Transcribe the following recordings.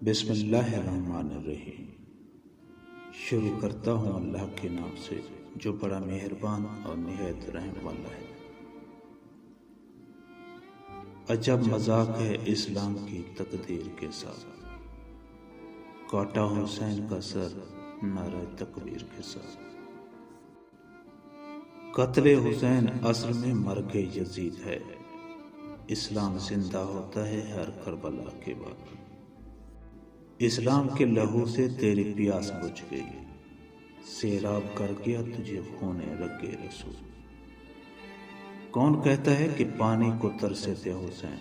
بسم اللہ الرحمن الرحیم۔ شروع کرتا ہوں اللہ کے نام سے جو بڑا مہربان اور نہایت رحم والا ہے۔ عجب مذاق ہے اسلام کی تقدیر کے ساتھ، کاٹا حسین کا سر نعرہ تکبیر کے ساتھ۔ قتل حسین اصل میں مرگ یزید ہے، اسلام زندہ ہوتا ہے ہر کربلا کے بعد۔ اسلام کے لہو سے تیری پیاس بجھ گئی، سیراب کر گیا تجھے خون رگے رسول۔ کون کہتا ہے کہ پانی کو ترسے تھے حسین،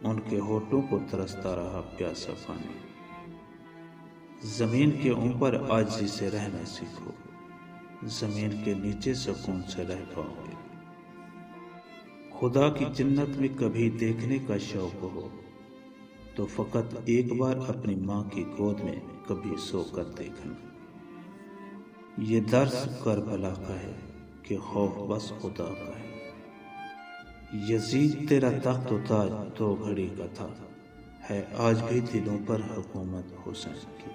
ان کے ہونٹوں کو ترستا رہا پیاسا پانی۔ زمین کے اوپر عاجزی سے رہنا سیکھو، زمین کے نیچے سکون سے رہ پاؤ گے۔ خدا کی جنت میں کبھی دیکھنے کا شوق ہو تو فقط ایک بار اپنی ماں کی گود میں کبھی سو کر دیکھنا۔ یہ درس کربلا کا ہے کہ خوف بس خدا کا ہے۔ یزید تیرا تخت و تاج دو گھڑی کا تھا، ہے آج بھی دلوں پر حکومت حسین کی۔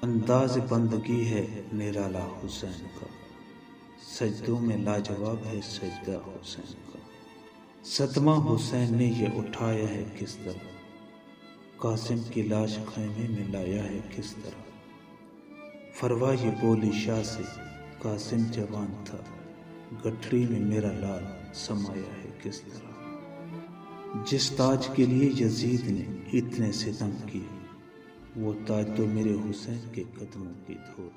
انداز بندگی ہے نرالا حسین کا، سجدوں میں لاجواب ہے سجدہ حسین کا۔ صدمہ حسین نے یہ اٹھایا ہے کس طرح، قاسم کی لاش خیمے میں لایا ہے کس طرح۔ فروا یہ بولی شاہ سے قاسم جوان تھا، گٹھڑی میں میرا لال سمایا ہے کس طرح۔ جس تاج کے لیے یزید نے اتنے ستم کیے، وہ تاج تو میرے حسین کے قدموں کی دھول